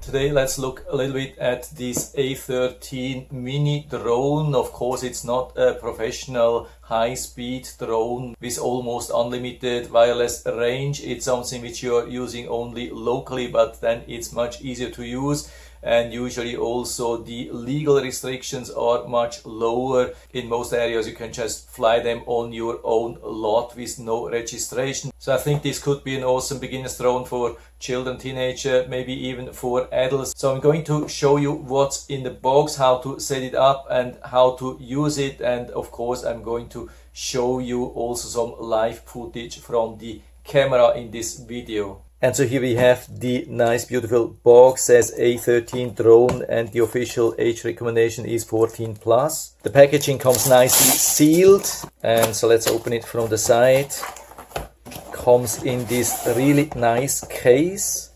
Today let's look a little bit at this A13 mini drone. Of course it's not a professional high-speed drone with almost unlimited wireless range. It's something which you are using only locally, but then it's much easier to use. And usually also the legal restrictions are much lower. In most areas you can just fly them on your own lot with no registration. So I think this could be an awesome beginner's drone for children, teenager, maybe even for adults. So I'm going to show you what's in the box, how to set it up and how to use it. And of course I'm going to show you also some live footage from the camera in this video. And so here we have the nice beautiful box, says A13 drone, and the official age recommendation is 14 plus. The packaging comes nicely sealed, and so let's open it from the side. Comes in this really nice case.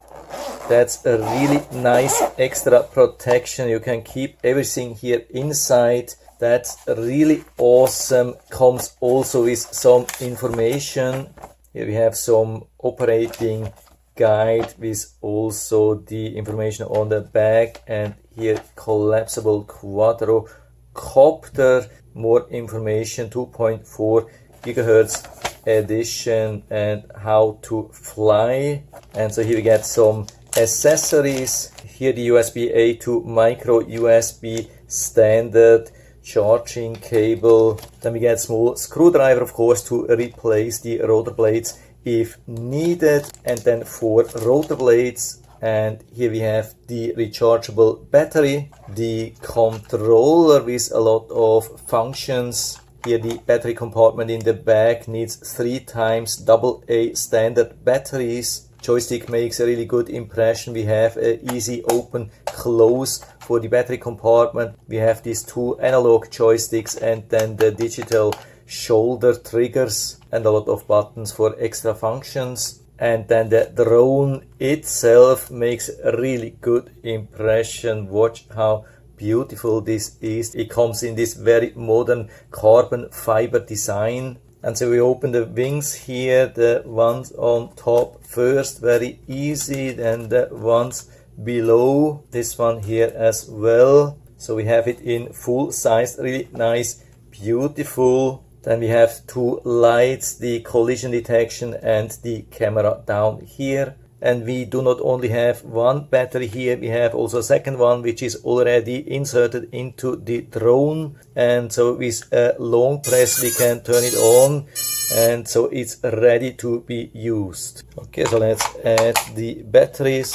That's a really nice extra protection. You can keep everything here inside. That's really awesome. Comes also with some information. Here we have some operating guide with also the information on the back, and here collapsible quadrocopter, more information, 2.4 gigahertz edition and how to fly. And so here we get some accessories. Here the USB-A to micro USB standard charging cable. Then we get small screwdriver, of course, to replace the rotor blades if needed, and then 4 rotor blades. And here we have the rechargeable battery, the controller with a lot of functions. Here the battery compartment in the back needs 3 times AA standard batteries. Joystick makes a really good impression. We have an easy open close for the battery compartment. We have these 2 analog joysticks and then the digital shoulder triggers and a lot of buttons for extra functions. And then the drone itself makes a really good impression. Watch how beautiful this is. It comes in this very modern carbon fiber design. And so we open the wings here, the ones on top first, very easy, then the ones below, this one here as well. So we have it in full size, really nice, beautiful. Then we have 2 lights, the collision detection and the camera down here. And we do not only have 1 battery here, we have also a second one which is already inserted into the drone. And so with a long press we can turn it on, and so it's ready to be used. Okay, so let's add the batteries.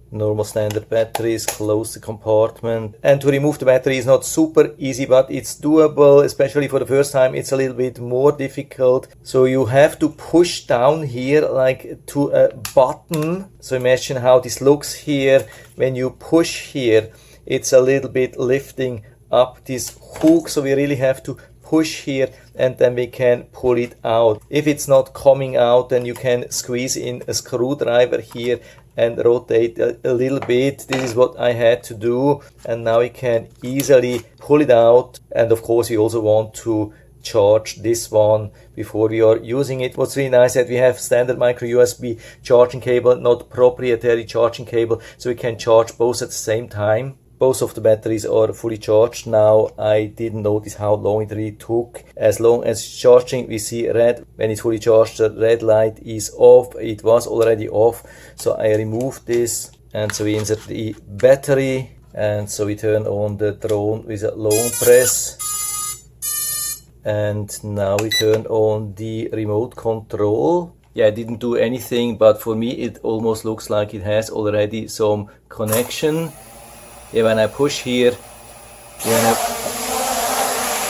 Normal standard batteries, close the compartment. And to remove the battery is not super easy, but it's doable, especially for the first time. It's a little bit more difficult. So you have to push down here like to a button. So imagine how this looks here. When you push here, it's a little bit lifting up this hook. So we really have to push here and then we can pull it out. If it's not coming out, then you can squeeze in a screwdriver here and rotate a little bit. This is what I had to do, and now we can easily pull it out. And of course we also want to charge this one before we are using it. What's really nice that we have standard micro USB charging cable, not proprietary charging cable, so we can charge both at the same time. Both of the batteries are fully charged now. I didn't notice how long it really took. As long as charging, we see red. When it's fully charged, the red light is off. It was already off, so I removed this. And so we insert the battery, and so we turn on the drone with a long press. And now we turn on the remote control. Yeah, I didn't do anything, but for me it almost looks like it has already some connection. Yeah, when I push here,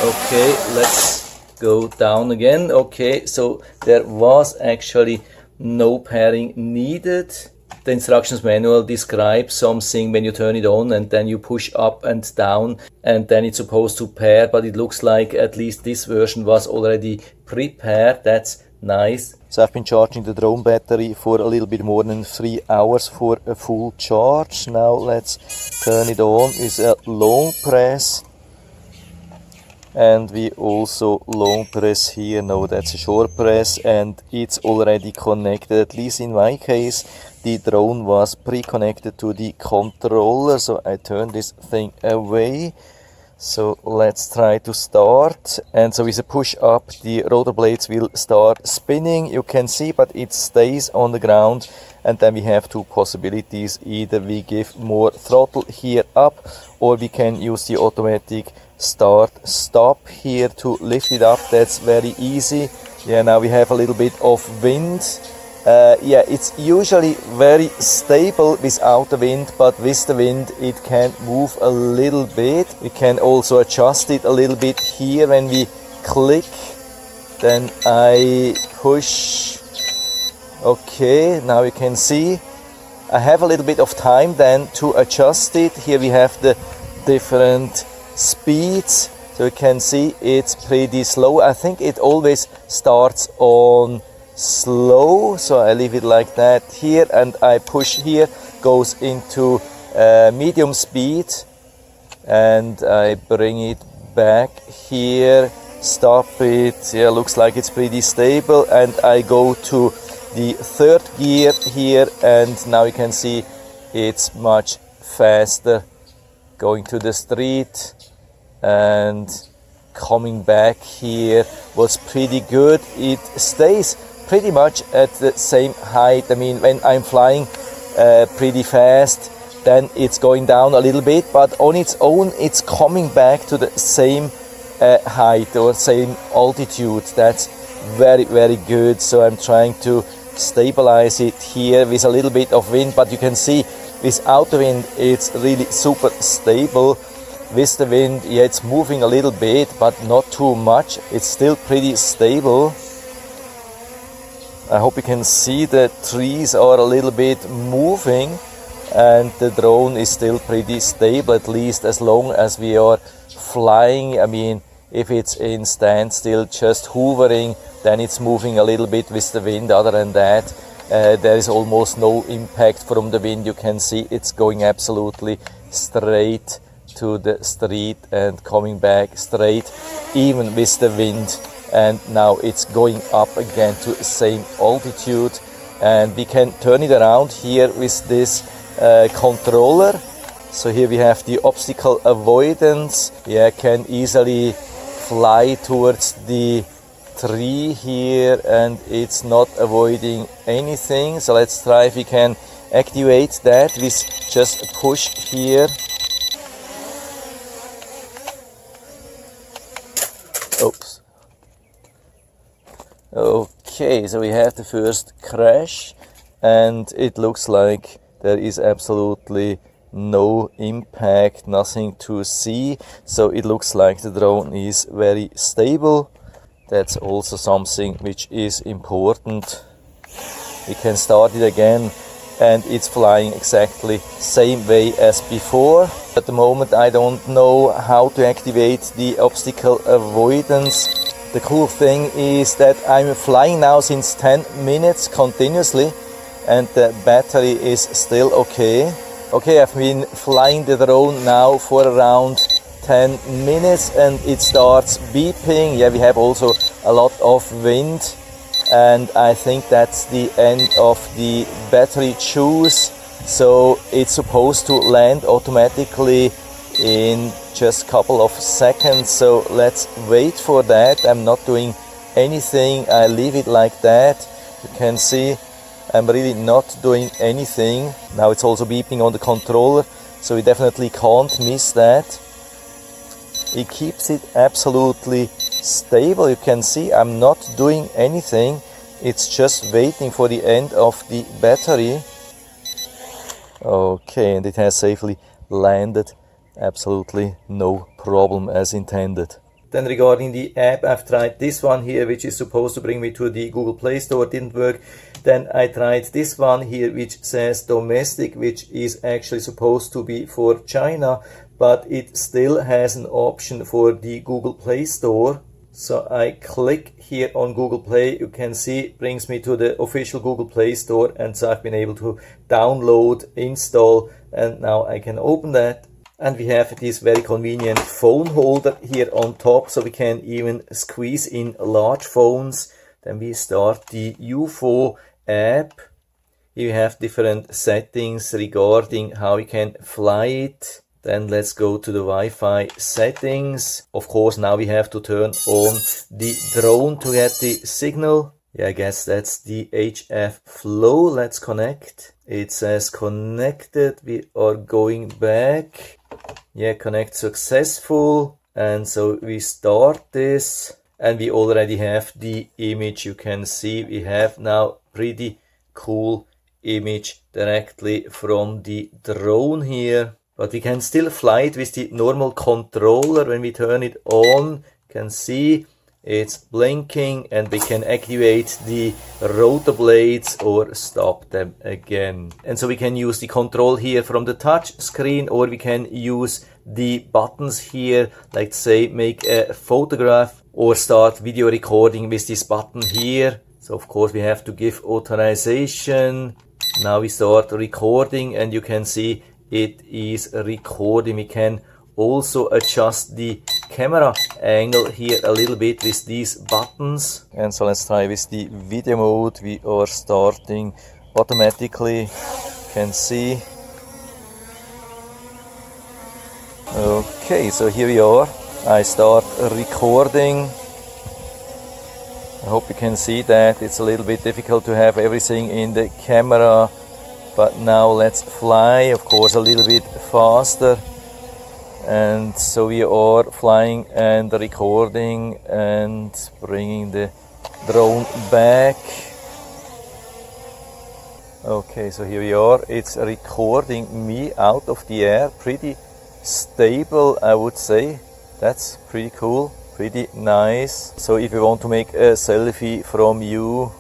okay, let's go down again. Okay, so there was actually no pairing needed. The instructions manual describes something when you turn it on, and then you push up and down, and then it's supposed to pair, but it looks like at least this version was already prepared. That's nice. So I've been charging the drone battery for a little bit more than 3 hours for a full charge. Now let's turn it on with a long press. And we also long press here. No, that's a short press, and it's already connected. At least in my case, the drone was pre-connected to the controller, so I turn this thing away. So let's try to start, and so with a push up the rotor blades will start spinning, you can see, but it stays on the ground. And then we have two possibilities: either we give more throttle here up, or we can use the automatic start stop here to lift it up. That's very easy. Yeah, now we have a little bit of wind. Yeah, it's usually very stable without the wind, but with the wind it can move a little bit. We can also adjust it a little bit here when we click. Then I push. Okay, now you can see I have a little bit of time then to adjust it. Here we have the different speeds, so you can see it's pretty slow. I think it always starts on slow, so I leave it like that here, and I push here, goes into medium speed, and I bring it back here, stop it. Yeah, looks like it's pretty stable, and I go to the third gear here, and now you can see it's much faster going to the street, and coming back here was pretty good. It stays pretty much at the same height. I mean, when I'm flying pretty fast, then it's going down a little bit, but on its own it's coming back to the same height or same altitude. That's very, very good. So I'm trying to stabilize it here with a little bit of wind, but you can see without the wind it's really super stable. With the wind, yeah, it's moving a little bit, but not too much. It's still pretty stable. I hope you can see the trees are a little bit moving, and the drone is still pretty stable, at least as long as we are flying. I mean, if it's in standstill, just hovering, then it's moving a little bit with the wind. Other than that, there is almost no impact from the wind. You can see it's going absolutely straight to the street and coming back straight, even with the wind. And now it's going up again to the same altitude, and we can turn it around here with this controller. So here we have the obstacle avoidance. Yeah, can easily fly towards the tree here, and it's not avoiding anything. So let's try if we can activate that with just a push here. Oops. Okay, so we have the first crash, and it looks like there is absolutely no impact, nothing to see. So it looks like the drone is very stable. That's also something which is important. We can start it again, and it's flying exactly same way as before. At the moment I don't know how to activate the obstacle avoidance. The cool thing is that I'm flying now since 10 minutes continuously, and the battery is still okay. Okay, I've been flying the drone now for around 10 minutes, and it starts beeping. Yeah, we have also a lot of wind, and I think that's the end of the battery juice. So it's supposed to land automatically in just a couple of seconds. So let's wait for that. I'm not doing anything. I leave it like that. You can see I'm really not doing anything. Now it's also beeping on the controller, so we definitely can't miss that. It keeps it absolutely stable. You can see I'm not doing anything. It's just waiting for the end of the battery. Okay, and it has safely landed. Absolutely no problem as intended. Then regarding the app, I've tried this one here, which is supposed to bring me to the Google Play Store. It didn't work. Then I tried this one here, which says domestic, which is actually supposed to be for China, but it still has an option for the Google Play Store. So I click here on Google Play. You can see it brings me to the official Google Play Store, and so I've been able to download, install, and now I can open that. And we have this very convenient phone holder here on top, so we can even squeeze in large phones. Then we start the UFO app. Here you have different settings regarding how you can fly it. Then let's go to the Wi-Fi settings. Of course, now we have to turn on the drone to get the signal. Yeah, I guess that's the HF flow. Let's connect. It says connected. We are going back. Yeah, connect successful. And so we start this. And we already have the image. You can see we have now pretty cool image directly from the drone here. But we can still fly it with the normal controller. When we turn it on, you can see it's blinking, and we can activate the rotor blades or stop them again. And so we can use the control here from the touch screen, or we can use the buttons here, like say make a photograph or start video recording with this button here. So of course we have to give authorization. Now we start recording, and you can see it is recording. We can also adjust the camera angle here a little bit with these buttons. And so let's try with the video mode. We are starting automatically. You can see. Okay, so here we are. I start recording. I hope you can see that. It's a little bit difficult to have everything in the camera. But now let's fly, of course, a little bit faster. And so we are flying and recording and bringing the drone back. Okay, so here we are. It's recording me out of the air. Pretty stable, I would say. That's pretty cool, pretty nice. So if you want to make a selfie from you.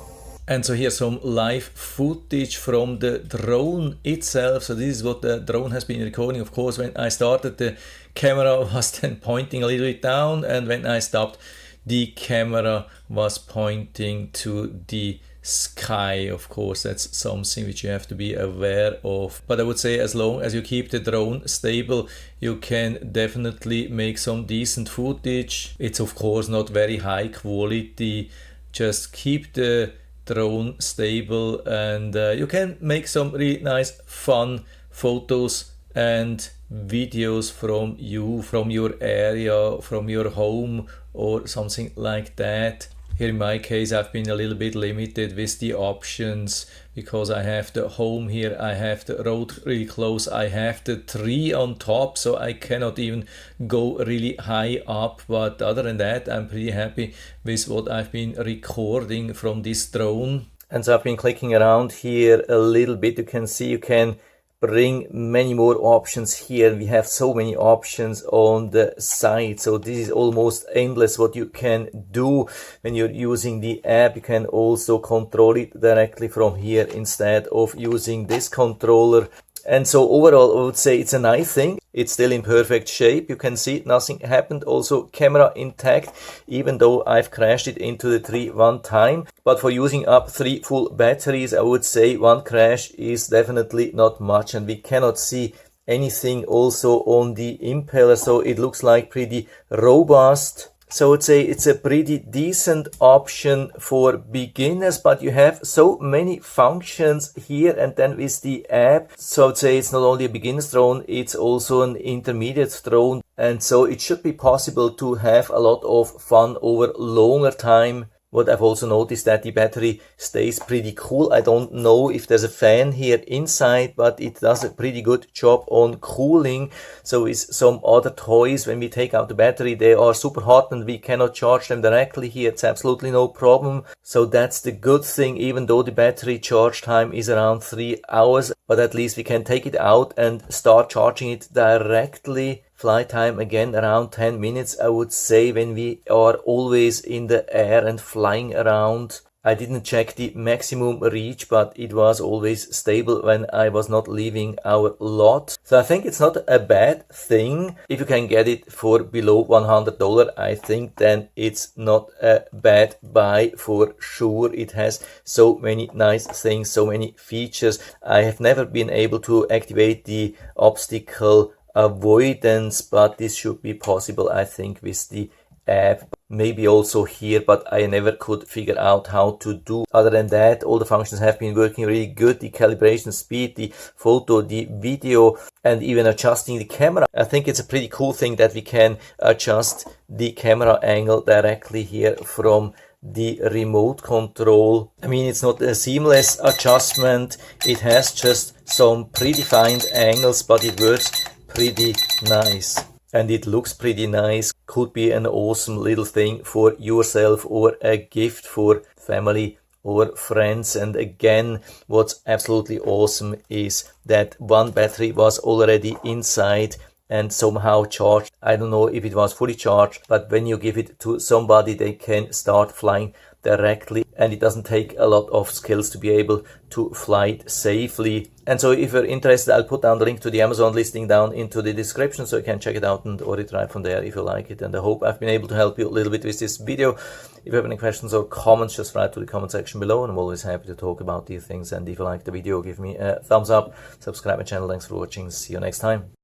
And so here's some live footage from the drone itself. So this is what the drone has been recording. Of course, when I started, the camera was then pointing a little bit down, and when I stopped, the camera was pointing to the sky. Of course, that's something which you have to be aware of. But I would say as long as you keep the drone stable, you can definitely make some decent footage. It's of course not very high quality. Just keep the drone stable, and you can make some really nice fun photos and videos from you, from your area, from your home or something like that. Here in my case, I've been a little bit limited with the options because I have the home here, I have the road really close, I have the tree on top, so I cannot even go really high up. But other than that, I'm pretty happy with what I've been recording from this drone. And so I've been clicking around here a little bit. You can see you can bring many more options here. We have so many options on the site, so this is almost endless what you can do when you're using the app. You can also control it directly from here instead of using this controller. And so overall, I would say it's a nice thing. It's still in perfect shape. You can see nothing happened. Also camera intact, even though I've crashed it into the tree one time. But for using up 3 full batteries, I would say one crash is definitely not much. And we cannot see anything also on the impeller, so it looks like pretty robust. So I would say it's a pretty decent option for beginners, but you have so many functions here. And then with the app, so I would say it's not only a beginner's drone, it's also an intermediate drone. And so it should be possible to have a lot of fun over longer time. What I've also noticed that the battery stays pretty cool. I don't know if there's a fan here inside, but it does a pretty good job on cooling. So with some other toys, when we take out the battery, they are super hot and we cannot charge them directly. Here it's absolutely no problem. So that's the good thing, even though the battery charge time is around 3 hours, but at least we can take it out and start charging it directly. Flight time again around 10 minutes, I would say, when we are always in the air and flying around. I didn't check the maximum reach, but it was always stable when I was not leaving our lot. So I think it's not a bad thing. If you can get it for below $100, I think then it's not a bad buy for sure. It has so many nice things, so many features. I have never been able to activate the obstacle avoidance, but this should be possible, I think, with the app, maybe also here, but I never could figure out how to do. Other than that, all the functions have been working really good. The calibration speed, the photo, the video, and even adjusting the camera. I think it's a pretty cool thing that we can adjust the camera angle directly here from the remote control. I mean, it's not a seamless adjustment. It has just some predefined angles, but it works pretty nice. And it looks pretty nice. Could be an awesome little thing for yourself or a gift for family or friends. And again, what's absolutely awesome is that one battery was already inside and somehow charged. I don't know if it was fully charged, but when you give it to somebody, they can start flying directly, and it doesn't take a lot of skills to be able to fly it safely. And so if you're interested, I'll put down the link to the Amazon listing down into the description, so you can check it out and order it right from there if you like it. And I hope I've been able to help you a little bit with this video. If you have any questions or comments, just write to the comment section below, and I'm always happy to talk about these things. And if you like the video, give me a thumbs up, subscribe my channel. Thanks for watching. See you next time.